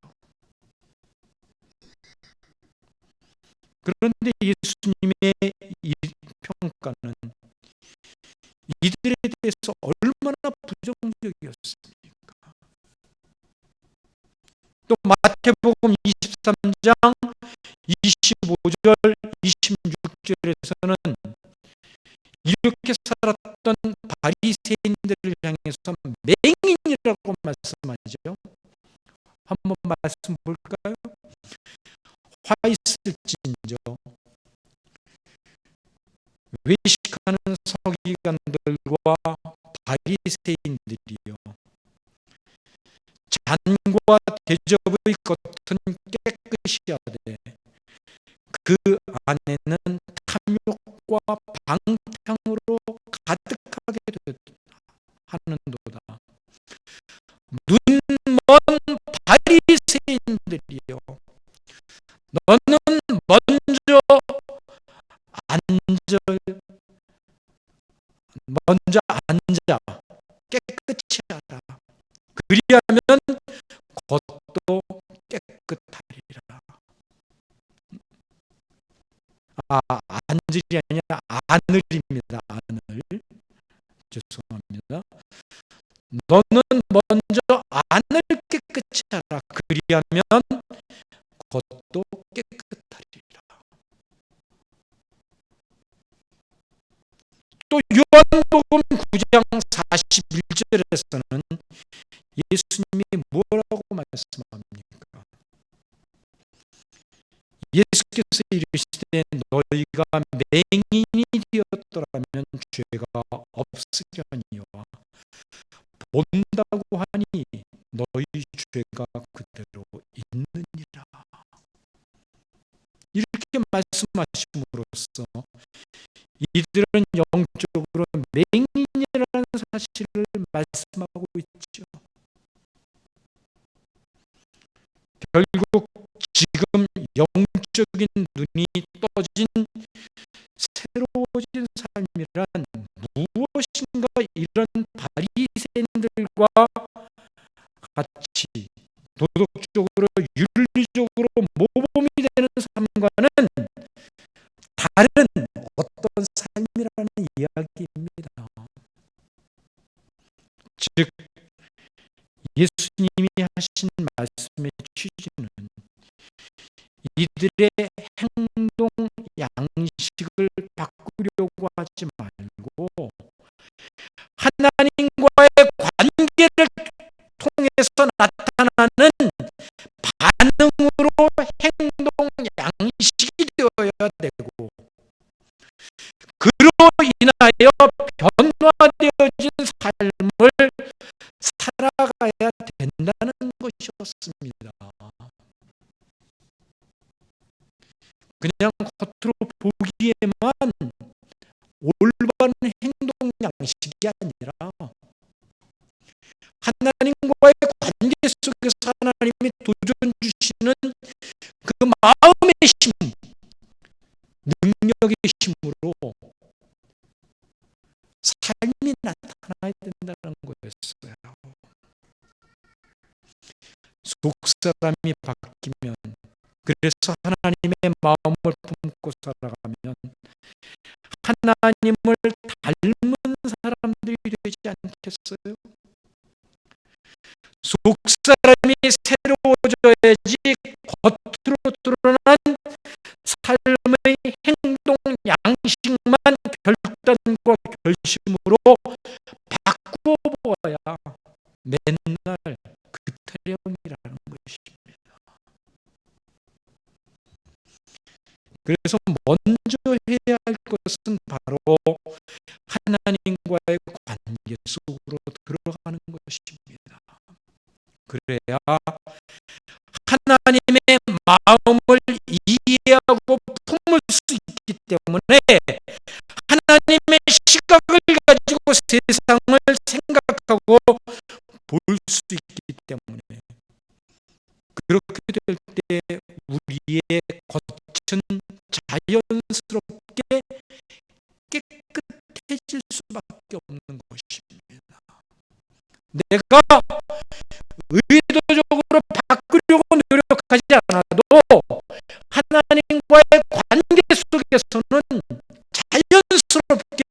그런데 예수님의 이 평가는 이들에 대해서 얼마나 부정적이었습니까? 또 마태복음 23장 25절 26절에서는 이렇게 살았던 바리새인들을 향해서 맹인이라고 말씀하죠. 한번 말씀 볼까요? 화 있을진저 외식하는 서기관들과 바리새인들이요, 잔과 대접의 겉은 깨끗이 하되 그 안에는 탐욕과 방탕으로 가득하게 하는도다. 눈먼 바리새인들이요, 너는 먼저 앉아 깨끗이 하라. 그리하면 겉도 깨끗하리라. 안질이 아니라 아늘입니다. 아늘. 죄송합니다. 너는 먼저 안을 깨끗이 하라. 그리하면 겉도 깨끗하리라. 또 요한복음 9장 41절에서는 예수님이 뭐라고 말씀합니까? 예수께서 이르시되 너희가 맹인이 되었더라면 죄가 없으려니와 본다고 하니 너희 죄가 그대로 있느니라. 이렇게 말씀하심으로써 이들은 영적으로 맹인이라는 사실을 말씀하고 있죠. 결국 지금 영적인 눈이 떠진 새로워진 삶이란 무엇인가 이런 바리새인들과 같이 도덕적으로 윤리적으로 모범이 되는 삶과는 다른 어떤 삶이라는 이야기입니다. 즉 예수님이 하신 말씀의 취지는 이들의 행동 양식을 바꾸려고 하지 말고 하나님과의 관계를 통해서 나타나는 반응으로 행동 양식이 되어야 되고, 그로 인하여 변화되어진 삶을 살아가야 된다는 것이었습니다. 그냥 겉으로 보기에만 올바른 행동 양식이 아니라 하나님과의 관계 속에서 하나님이 도전 주시는 그 마음의 힘, 능력의 힘으로 삶이 나타나야 된다는 거였어요. 속사람이 바뀌면, 그래서 하나님의 마음을 품고 살아가면 하나님을 닮은 사람들이 되지 않겠어요? 속사람이 새로워져야지 겉으로 드러난 삶의 행동 양식만 결단과 결심으로 바꾸어 보아야 맨날 그 타령이라는 것입니다. 그래서 먼저 해야 할 것은 바로 하나님과의 관계 속으로 들어가는 것입니다. 그래야 하나님의 마음을 이해하고 품을 수 있기 때문에 하나님의 시각을 가지고 세상을 생각하고 볼 수 있기 때문에, 그렇게 될 때 우리의 겉은 자연스럽게 깨끗해질 수밖에 없는 것입니다. 내가 의도적으로 바꾸려고 노력하지 않아도 하나님과의 관계 속에서는 자연스럽게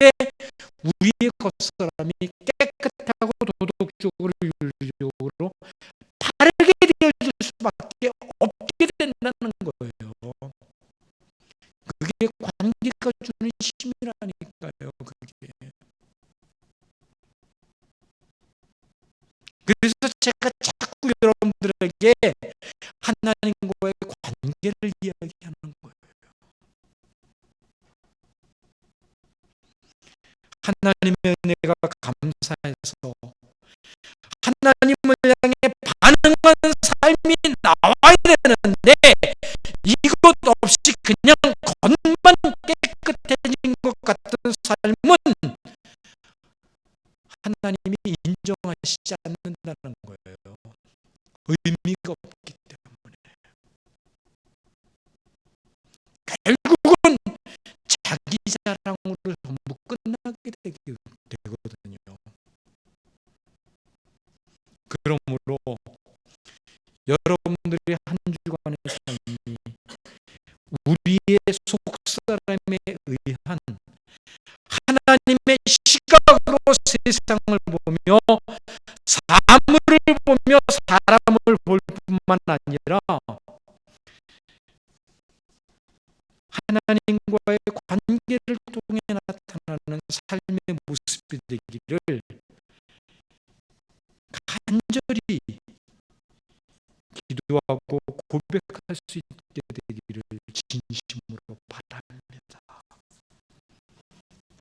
우리의 겉사람이 깨끗하고 도덕적으로 윤리적으로 바르게 되어질 수밖에 없게 된다는 거예요. 그게 관계가 주는 힘이라니까요. 그게. 그래서 제가 자꾸 여러분들에게 하나님과의 관계를 이야기하는 거예요. 하나님의 은혜가 감사해서 하나님을 향해 반응하는 삶이 나와야 되는데, 이것 없이 그냥 겉만 깨끗해진 것 같은 삶은 하나님이 인정하시지 않는다는 거예요. 의미가 없기 때문에. 결국은 자기 자랑으로 전부 끝나게 되거든요. 그러므로 여러분들이 한 주간의 삶이 우리의 속사람에 의한 하나님의 시각으로 세상을 보며 사물을 보며 사람을 볼 뿐만 아니라 하나님과의 관계를 통해 나타나는 삶의 모습이 되기를 간절히 기도하고 고백할 수 있게 되기를 진심으로 바랍니다.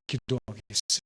기도하겠습니다.